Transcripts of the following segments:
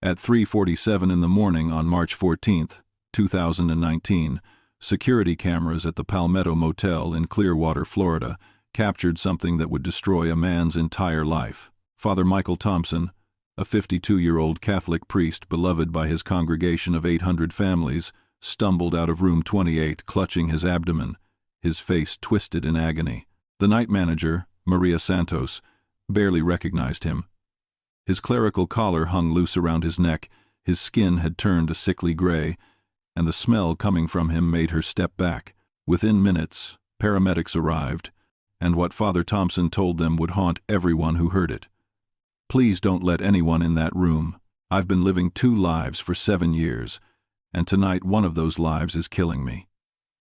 At 3:47 in the morning on March 14, 2019, security cameras at the Palmetto Motel in Clearwater, Florida, captured something that would destroy a man's entire life. Father Michael Thompson, a 52-year-old Catholic priest beloved by his congregation of 800 families, stumbled out of room 28 clutching his abdomen, his face twisted in agony. The night manager, Maria Santos, barely recognized him. His clerical collar hung loose around his neck, his skin had turned a sickly gray, and the smell coming from him made her step back. Within minutes, paramedics arrived, and what Father Thompson told them would haunt everyone who heard it. "Please don't let anyone in that room. I've been living 2 lives for 7 years, and tonight one of those lives is killing me."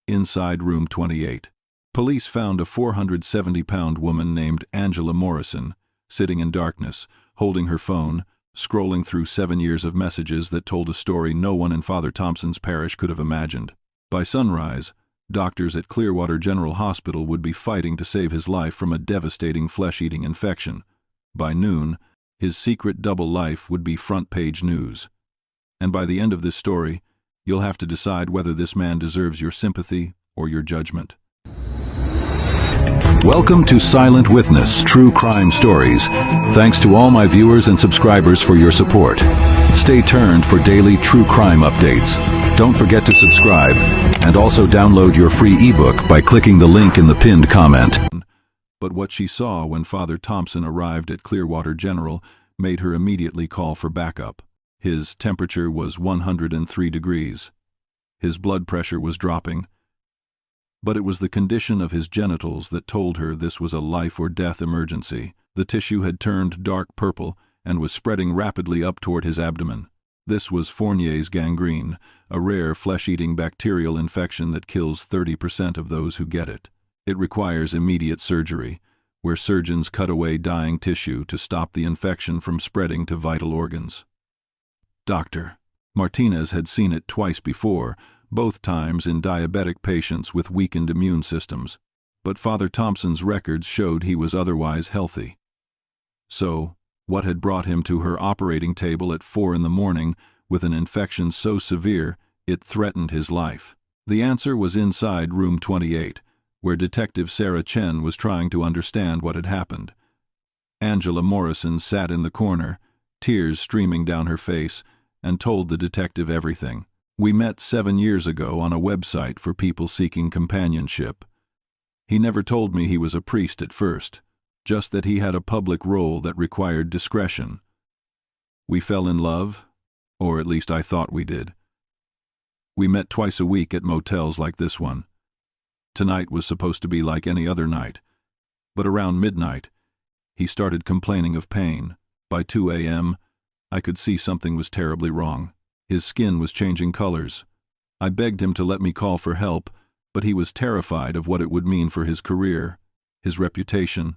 Inside room 28, police found a 470-pound woman named Angela Morrison, sitting in darkness, holding her phone, scrolling through 7 years of messages that told a story no one in Father Thompson's parish could have imagined. By sunrise, doctors at Clearwater General Hospital would be fighting to save his life from a devastating flesh-eating infection. By noon, his secret double life would be front-page news. And by the end of this story, you'll have to decide whether this man deserves your sympathy or your judgment. Welcome to Silent Witness True Crime Stories. Thanks to all my viewers and subscribers for your support. Stay tuned for daily true crime updates. Don't forget to subscribe, and also download your free ebook by clicking the link in the pinned comment. But what she saw when Father Thompson arrived at Clearwater General made her immediately call for backup. His temperature was 103 degrees. His blood pressure was dropping. But it was the condition of his genitals that told her this was a life-or-death emergency. The tissue had turned dark purple and was spreading rapidly up toward his abdomen. This was Fournier's gangrene, a rare flesh-eating bacterial infection that kills 30% of those who get it. It requires immediate surgery, where surgeons cut away dying tissue to stop the infection from spreading to vital organs. Dr. Martinez had seen it twice before, both times in diabetic patients with weakened immune systems, but Father Thompson's records showed he was otherwise healthy. So, what had brought him to her operating table at 4 in the morning with an infection so severe it threatened his life? The answer was inside room 28, where Detective Sarah Chen was trying to understand what had happened. Angela Morrison sat in the corner, tears streaming down her face, and told the detective everything. "We met 7 years ago on a website for people seeking companionship. He never told me he was a priest at first, just that he had a public role that required discretion. We fell in love, or at least I thought we did. We met twice a week at motels like this one. Tonight was supposed to be like any other night, but around midnight, he started complaining of pain. By 2 a.m., I could see something was terribly wrong. His skin was changing colors. I begged him to let me call for help, but he was terrified of what it would mean for his career, his reputation,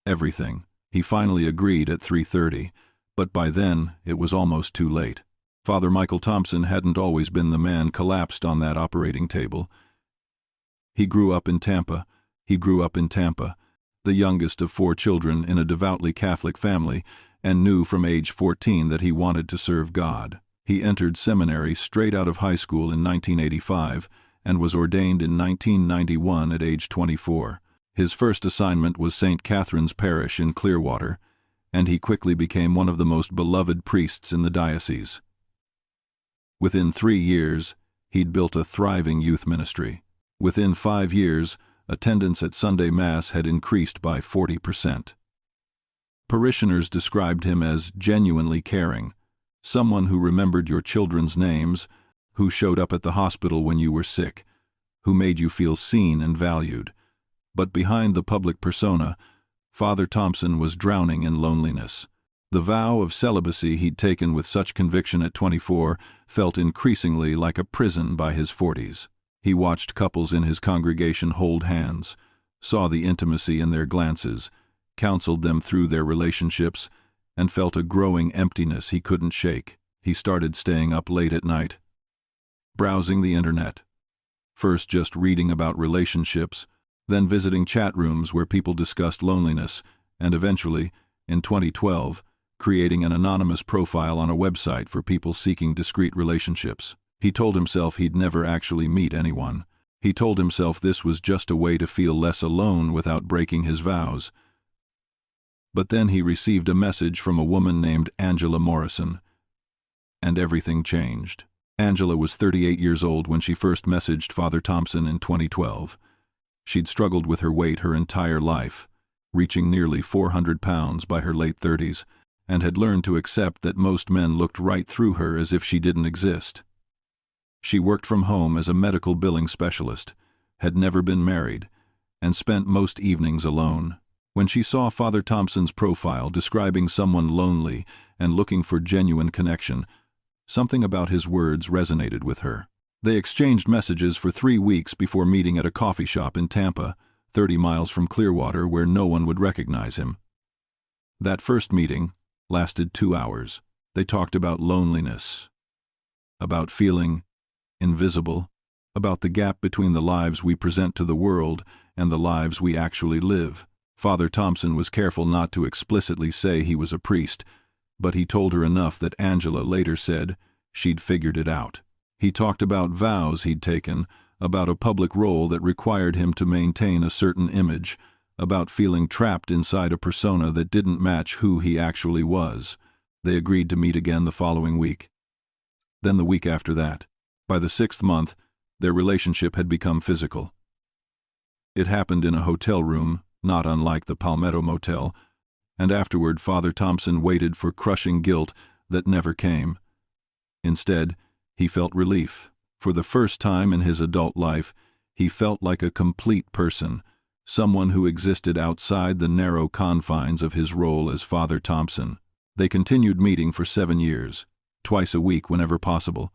everything. He finally agreed at 3:30, but by then it was almost too late. Father Michael Thompson hadn't always been the man collapsed on that operating table. He grew up in Tampa, the youngest of 4 children in a devoutly Catholic family, and knew from age 14 that he wanted to serve God. He entered seminary straight out of high school in 1985 and was ordained in 1991 at age 24. His first assignment was St. Catherine's Parish in Clearwater, and he quickly became one of the most beloved priests in the diocese. Within 3 years, he'd built a thriving youth ministry. Within 5 years, attendance at Sunday Mass had increased by 40%. Parishioners described him as genuinely caring, someone who remembered your children's names, who showed up at the hospital when you were sick, who made you feel seen and valued. But behind the public persona, Father Thompson was drowning in loneliness. The vow of celibacy he'd taken with such conviction at 24 felt increasingly like a prison by his 40s. He watched couples in his congregation hold hands, saw the intimacy in their glances, counseled them through their relationships, and felt a growing emptiness he couldn't shake. He started staying up late at night, browsing the internet, first just reading about relationships, then visiting chat rooms where people discussed loneliness, and eventually, in 2012, creating an anonymous profile on a website for people seeking discreet relationships. He told himself he'd never actually meet anyone. He told himself this was just a way to feel less alone without breaking his vows. But then he received a message from a woman named Angela Morrison, and everything changed. Angela was 38 years old when she first messaged Father Thompson in 2012. She'd struggled with her weight her entire life, reaching nearly 400 pounds by her late 30s, and had learned to accept that most men looked right through her as if she didn't exist. She worked from home as a medical billing specialist, had never been married, and spent most evenings alone. When she saw Father Thompson's profile describing someone lonely and looking for genuine connection, something about his words resonated with her. They exchanged messages for 3 weeks before meeting at a coffee shop in Tampa, 30 miles from Clearwater, where no one would recognize him. That first meeting lasted 2 hours. They talked about loneliness, about feeling invisible, about the gap between the lives we present to the world and the lives we actually live. Father Thompson was careful not to explicitly say he was a priest, but he told her enough that Angela later said she'd figured it out. He talked about vows he'd taken, about a public role that required him to maintain a certain image, about feeling trapped inside a persona that didn't match who he actually was. They agreed to meet again the following week. Then the week after that. By the 6th month, their relationship had become physical. It happened in a hotel room, not unlike the Palmetto Motel, and afterward Father Thompson waited for crushing guilt that never came. Instead, he felt relief. For the first time in his adult life, he felt like a complete person, someone who existed outside the narrow confines of his role as Father Thompson. They continued meeting for 7 years, twice a week whenever possible,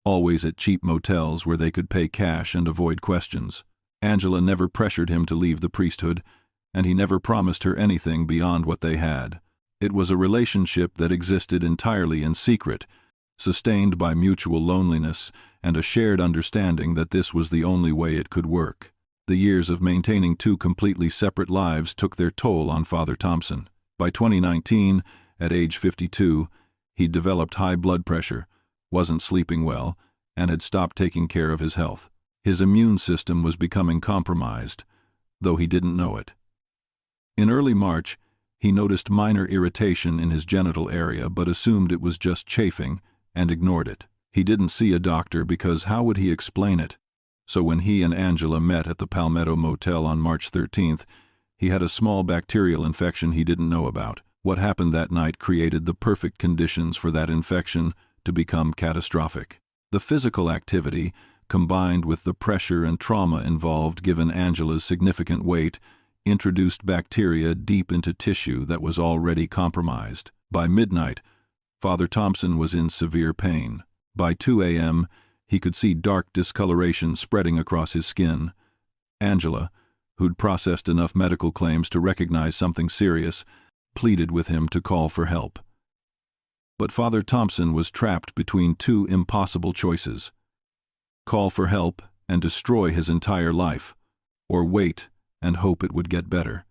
always at cheap motels where they could pay cash and avoid questions. Angela never pressured him to leave the priesthood, and he never promised her anything beyond what they had. It was a relationship that existed entirely in secret, sustained by mutual loneliness and a shared understanding that this was the only way it could work. The years of maintaining 2 completely separate lives took their toll on Father Thompson. By 2019, at age 52, he'd developed high blood pressure, wasn't sleeping well, and had stopped taking care of his health. His immune system was becoming compromised, though he didn't know it. In early March, he noticed minor irritation in his genital area but assumed it was just chafing and ignored it. He didn't see a doctor because how would he explain it? So when he and Angela met at the Palmetto Motel on March 13th, he had a small bacterial infection he didn't know about. What happened that night created the perfect conditions for that infection to become catastrophic. The physical activity, combined with the pressure and trauma involved given Angela's significant weight, introduced bacteria deep into tissue that was already compromised. By midnight, Father Thompson was in severe pain. By 2 a.m., he could see dark discoloration spreading across his skin. Angela, who'd processed enough medical claims to recognize something serious, pleaded with him to call for help. But Father Thompson was trapped between 2 impossible choices: call for help and destroy his entire life, or wait and hope it would get better.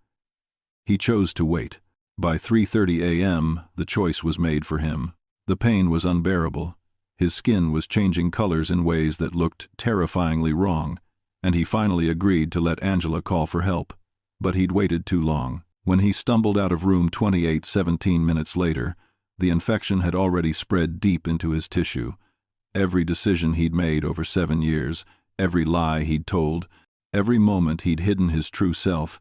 He chose to wait. By 3:30 a.m., the choice was made for him. The pain was unbearable. His skin was changing colors in ways that looked terrifyingly wrong, and he finally agreed to let Angela call for help. But he'd waited too long. When he stumbled out of room 28 17 minutes later, the infection had already spread deep into his tissue. Every decision he'd made over 7 years, every lie he'd told, every moment he'd hidden his true self,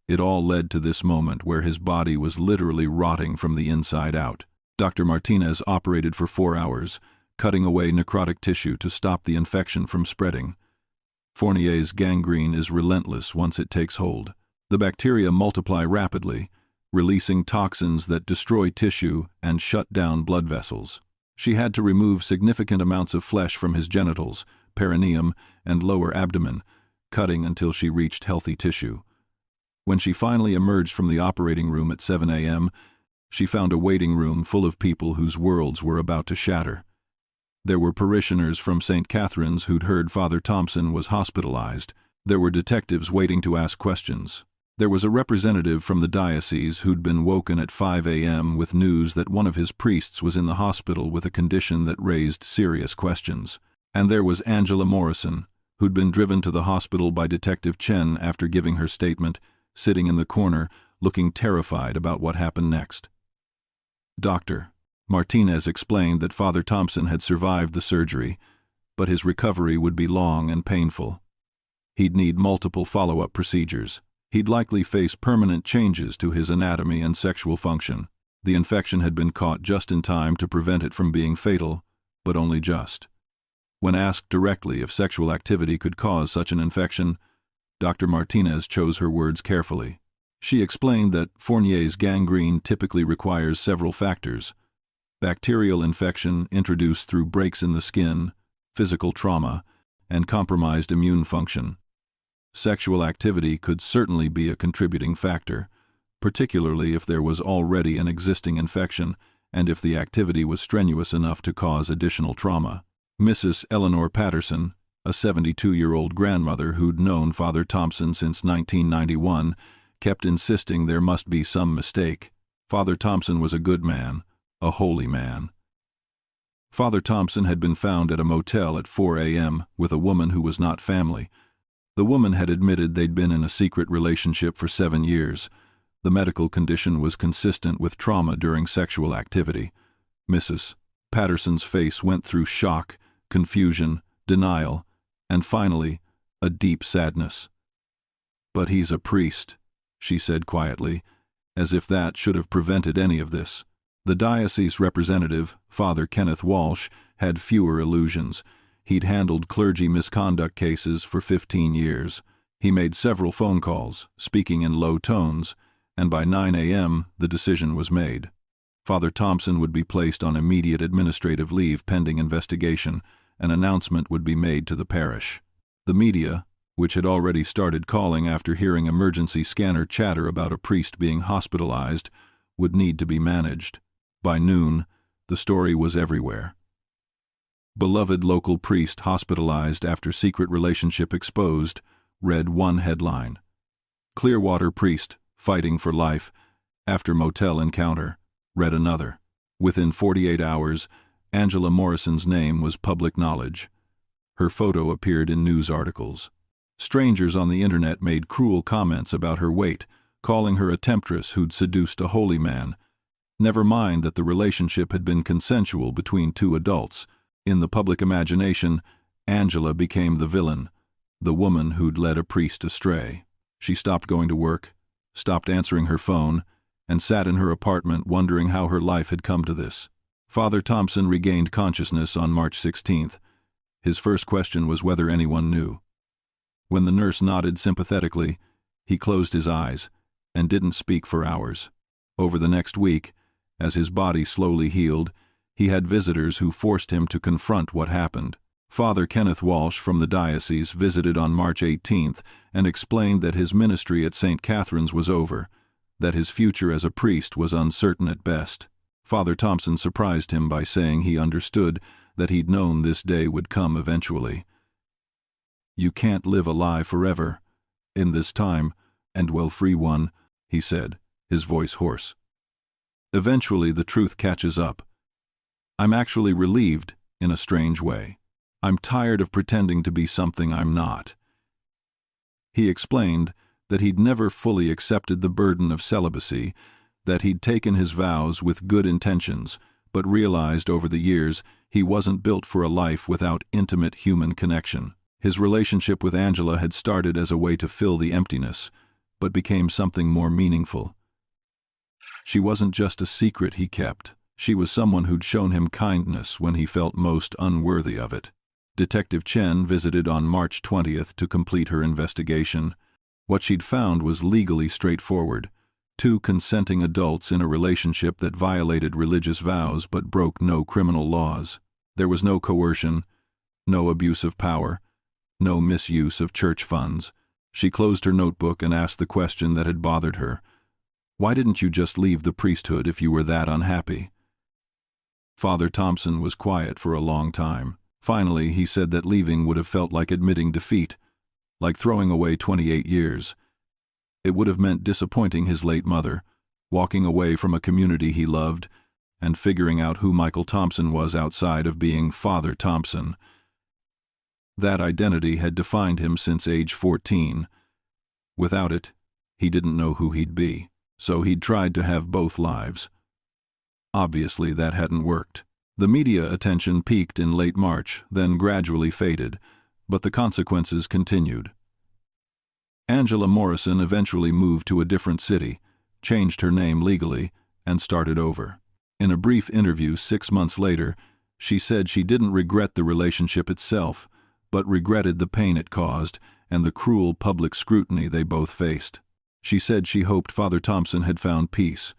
it all led to this moment where his body was literally rotting from the inside out. Dr. Martinez operated for 4 hours, cutting away necrotic tissue to stop the infection from spreading. Fournier's gangrene is relentless once it takes hold. The bacteria multiply rapidly, releasing toxins that destroy tissue and shut down blood vessels. She had to remove significant amounts of flesh from his genitals, perineum, and lower abdomen, cutting until she reached healthy tissue. When she finally emerged from the operating room at 7 a.m., she found a waiting room full of people whose worlds were about to shatter. There were parishioners from St. Catherine's who'd heard Father Thompson was hospitalized. There were detectives waiting to ask questions. There was a representative from the diocese who'd been woken at 5 a.m. with news that one of his priests was in the hospital with a condition that raised serious questions. And there was Angela Morrison, who'd been driven to the hospital by Detective Chen after giving her statement, sitting in the corner, looking terrified about what happened next. Dr. Martinez explained that Father Thompson had survived the surgery, but his recovery would be long and painful. He'd need multiple follow-up procedures. He'd likely face permanent changes to his anatomy and sexual function. The infection had been caught just in time to prevent it from being fatal, but only just. When asked directly if sexual activity could cause such an infection, Dr. Martinez chose her words carefully. She explained that Fournier's gangrene typically requires several factors: bacterial infection introduced through breaks in the skin, physical trauma, and compromised immune function. Sexual activity could certainly be a contributing factor, particularly if there was already an existing infection and if the activity was strenuous enough to cause additional trauma. Mrs. Eleanor Patterson, a 72-year-old grandmother who'd known Father Thompson since 1991, kept insisting there must be some mistake. Father Thompson was a good man, a holy man. Father Thompson had been found at a motel at 4 a.m. with a woman who was not family. The woman had admitted they'd been in a secret relationship for 7 years. The medical condition was consistent with trauma during sexual activity. Mrs. Patterson's face went through shock, confusion, denial, and finally, a deep sadness. "But he's a priest," she said quietly, as if that should have prevented any of this. The diocese representative, Father Kenneth Walsh, had fewer illusions. He'd handled clergy misconduct cases for 15 years. He made several phone calls, speaking in low tones, and by 9 a.m. the decision was made. Father Thompson would be placed on immediate administrative leave pending investigation. An announcement would be made to the parish. The media, which had already started calling after hearing emergency scanner chatter about a priest being hospitalized, would need to be managed. By noon, the story was everywhere. "Beloved local priest hospitalized after secret relationship exposed," read one headline. "Clearwater priest fighting for life after motel encounter," read another. Within 48 hours, Angela Morrison's name was public knowledge. Her photo appeared in news articles. Strangers on the internet made cruel comments about her weight, calling her a temptress who'd seduced a holy man. Never mind that the relationship had been consensual between two adults. In the public imagination, Angela became the villain, the woman who'd led a priest astray. She stopped going to work, stopped answering her phone, and sat in her apartment wondering how her life had come to this. Father Thompson regained consciousness on March 16th. His first question was whether anyone knew. When the nurse nodded sympathetically, he closed his eyes and didn't speak for hours. Over the next week, as his body slowly healed, he had visitors who forced him to confront what happened. Father Kenneth Walsh from the diocese visited on March 18th and explained that his ministry at St. Catherine's was over, that his future as a priest was uncertain at best. Father Thompson surprised him by saying he understood that he'd known this day would come eventually. "You can't live a lie forever, in this time, and well, free one," he said, his voice hoarse. "Eventually the truth catches up. I'm actually relieved, in a strange way. I'm tired of pretending to be something I'm not." He explained that he'd never fully accepted the burden of celibacy, that he'd taken his vows with good intentions, but realized over the years he wasn't built for a life without intimate human connection. His relationship with Angela had started as a way to fill the emptiness, but became something more meaningful. She wasn't just a secret he kept. She was someone who'd shown him kindness when he felt most unworthy of it. Detective Chen visited on March 20th to complete her investigation. What she'd found was legally straightforward: 2 consenting adults in a relationship that violated religious vows but broke no criminal laws. There was no coercion, no abuse of power, no misuse of church funds. She closed her notebook and asked the question that had bothered her. Why didn't you just leave the priesthood if you were that unhappy? Father Thompson was quiet for a long time. Finally, he said that leaving would have felt like admitting defeat, like throwing away 28 years. It would have meant disappointing his late mother, walking away from a community he loved, and figuring out who Michael Thompson was outside of being Father Thompson. That identity had defined him since age 14. Without it, he didn't know who he'd be, so he'd tried to have both lives. Obviously, that hadn't worked. The media attention peaked in late March, then gradually faded, but the consequences continued. Angela Morrison eventually moved to a different city, changed her name legally, and started over. In a brief interview 6 months later, she said she didn't regret the relationship itself, but regretted the pain it caused and the cruel public scrutiny they both faced. She said she hoped Father Thompson had found peace.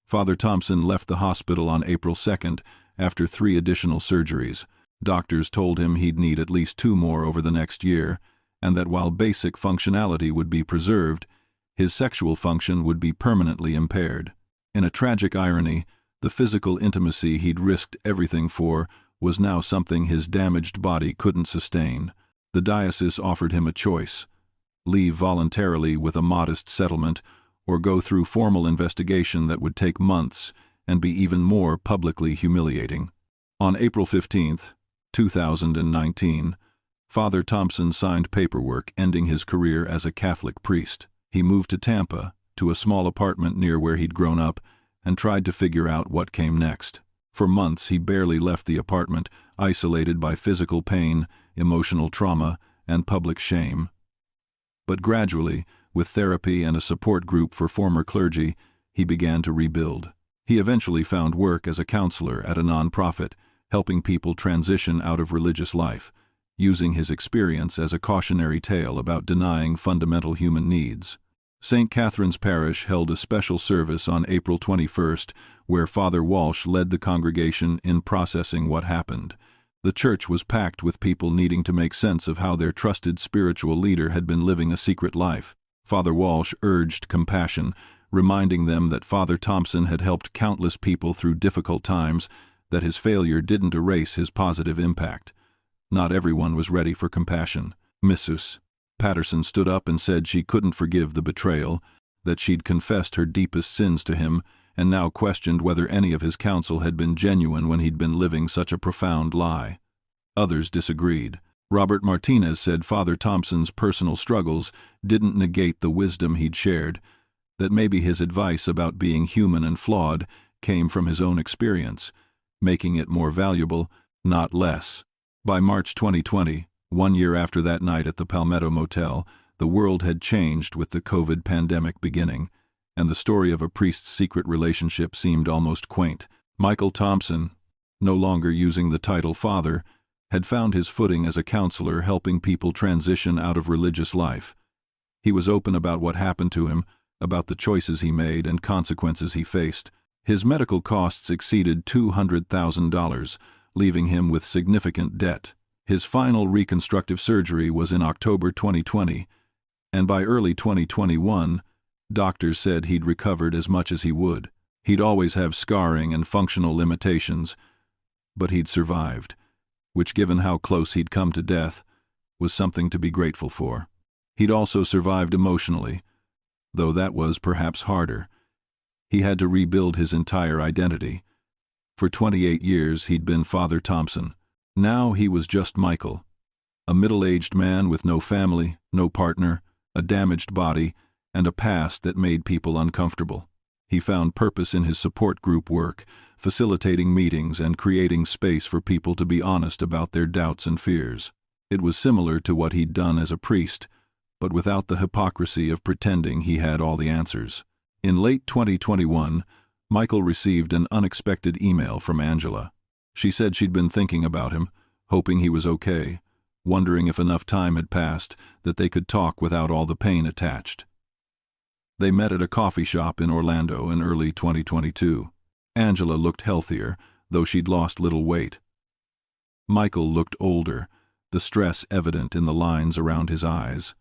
Father Thompson left the hospital on April 2nd after 3 additional surgeries. Doctors told him he'd need at least 2 more over the next year, and that while basic functionality would be preserved, his sexual function would be permanently impaired. In a tragic irony, the physical intimacy he'd risked everything for was now something his damaged body couldn't sustain. The diocese offered him a choice: leave voluntarily with a modest settlement, or go through formal investigation that would take months and be even more publicly humiliating. On April 15, 2019, Father Thompson signed paperwork ending his career as a Catholic priest. He moved to Tampa, to a small apartment near where he'd grown up, and tried to figure out what came next. For months he barely left the apartment, isolated by physical pain, emotional trauma, and public shame. But gradually, with therapy and a support group for former clergy, he began to rebuild. He eventually found work as a counselor at a nonprofit, helping people transition out of religious life, using his experience as a cautionary tale about denying fundamental human needs. St. Catherine's Parish held a special service on April 21st, where Father Walsh led the congregation in processing what happened. The church was packed with people needing to make sense of how their trusted spiritual leader had been living a secret life. Father Walsh urged compassion, reminding them that Father Thompson had helped countless people through difficult times, that his failure didn't erase his positive impact. Not everyone was ready for compassion. Mrs. Patterson stood up and said she couldn't forgive the betrayal, that she'd confessed her deepest sins to him, and now questioned whether any of his counsel had been genuine when he'd been living such a profound lie. Others disagreed. Robert Martinez said Father Thompson's personal struggles didn't negate the wisdom he'd shared, that maybe his advice about being human and flawed came from his own experience, making it more valuable, not less. By March 2020, 1 year after that night at the Palmetto Motel, the world had changed with the COVID pandemic beginning, and the story of a priest's secret relationship seemed almost quaint. Michael Thompson, no longer using the title Father, had found his footing as a counselor helping people transition out of religious life. He was open about what happened to him, about the choices he made and consequences he faced. His medical costs exceeded $200,000, leaving him with significant debt. His final reconstructive surgery was in October 2020, and by early 2021, doctors said he'd recovered as much as he would. He'd always have scarring and functional limitations, but he'd survived, which, given how close he'd come to death, was something to be grateful for. He'd also survived emotionally, though that was perhaps harder. He had to rebuild his entire identity. For 28 years he'd been Father Thompson. Now he was just Michael, a middle-aged man with no family, no partner, a damaged body, and a past that made people uncomfortable. He found purpose in his support group work, facilitating meetings and creating space for people to be honest about their doubts and fears. It was similar to what he'd done as a priest, but without the hypocrisy of pretending he had all the answers. In late 2021, Michael received an unexpected email from Angela. She said she'd been thinking about him, hoping he was okay, wondering if enough time had passed that they could talk without all the pain attached. They met at a coffee shop in Orlando in early 2022. Angela looked healthier, though she'd lost little weight. Michael looked older, the stress evident in the lines around his eyes.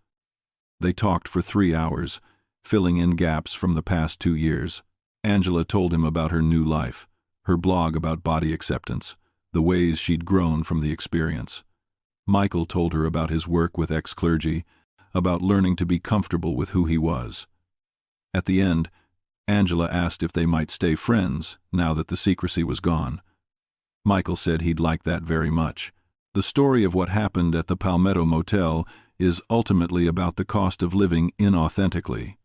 They talked for 3 hours, filling in gaps from the past 2 years. Angela told him about her new life, her blog about body acceptance, the ways she'd grown from the experience. Michael told her about his work with ex-clergy, about learning to be comfortable with who he was. At the end, Angela asked if they might stay friends now that the secrecy was gone. Michael said he'd like that very much. The story of what happened at the Palmetto Motel is ultimately about the cost of living inauthentically.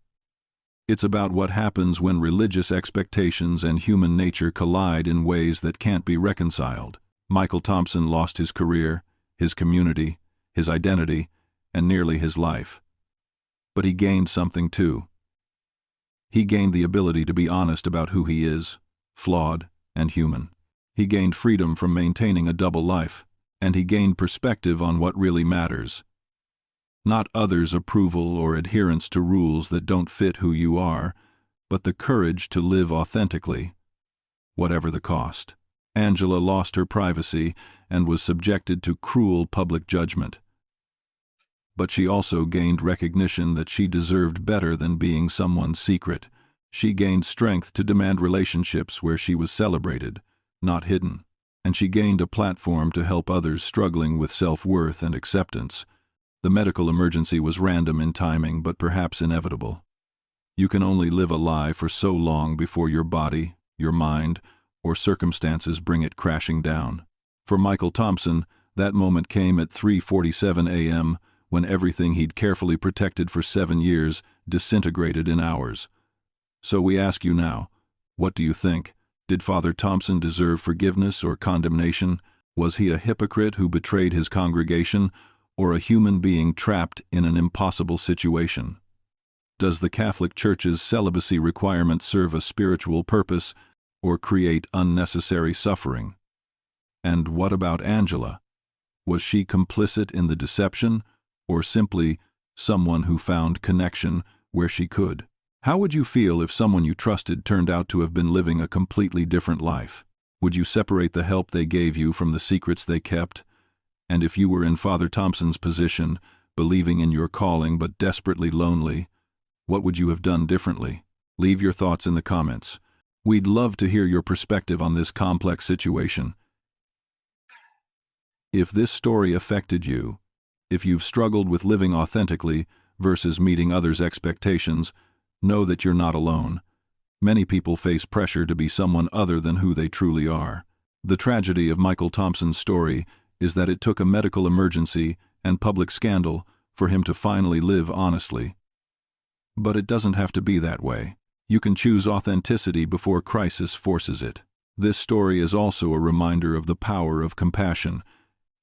It's about what happens when religious expectations and human nature collide in ways that can't be reconciled. Michael Thompson lost his career, his community, his identity, and nearly his life. But he gained something too. He gained the ability to be honest about who he is, flawed and human. He gained freedom from maintaining a double life, and he gained perspective on what really matters. Not others' approval or adherence to rules that don't fit who you are, but the courage to live authentically, whatever the cost. Angela lost her privacy and was subjected to cruel public judgment. But she also gained recognition that she deserved better than being someone's secret. She gained strength to demand relationships where she was celebrated, not hidden, and she gained a platform to help others struggling with self-worth and acceptance. The medical emergency was random in timing, but perhaps inevitable. You can only live a lie for so long before your body, your mind, or circumstances bring it crashing down. For Michael Thompson, that moment came at 3:47 a.m., when everything he'd carefully protected for 7 years disintegrated in hours. So we ask you now, what do you think? Did Father Thompson deserve forgiveness or condemnation? Was he a hypocrite who betrayed his congregation, or a human being trapped in an impossible situation? Does the Catholic Church's celibacy requirement serve a spiritual purpose or create unnecessary suffering? And what about Angela? Was she complicit in the deception, or simply someone who found connection where she could? How would you feel if someone you trusted turned out to have been living a completely different life? Would you separate the help they gave you from the secrets they kept? And if you were in Father Thompson's position, believing in your calling but desperately lonely, what would you have done differently? Leave your thoughts in the comments. We'd love to hear your perspective on this complex situation. If this story affected you, if you've struggled with living authentically versus meeting others' expectations, know that you're not alone. Many people face pressure to be someone other than who they truly are. The tragedy of Michael Thompson's story is that it took a medical emergency and public scandal for him to finally live honestly. But it doesn't have to be that way. You can choose authenticity before crisis forces it. This story is also a reminder of the power of compassion.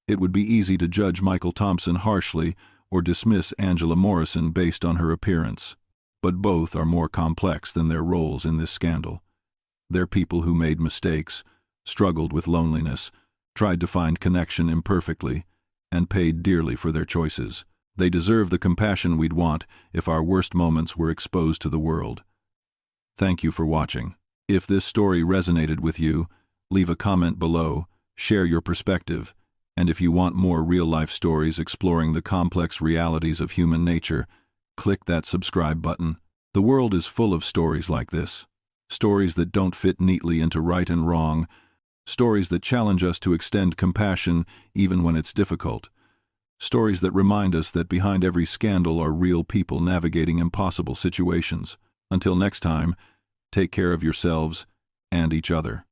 It would be easy to judge Michael Thompson harshly or dismiss Angela Morrison based on her appearance. But both are more complex than their roles in this scandal. They're people who made mistakes, struggled with loneliness, tried to find connection imperfectly, and paid dearly for their choices. They deserve the compassion we'd want if our worst moments were exposed to the world. Thank you for watching. If this story resonated with you, leave a comment below, share your perspective, and if you want more real-life stories exploring the complex realities of human nature, click that subscribe button. The world is full of stories like this. Stories that don't fit neatly into right and wrong. Stories that challenge us to extend compassion even when it's difficult. Stories that remind us that behind every scandal are real people navigating impossible situations. Until next time, take care of yourselves and each other.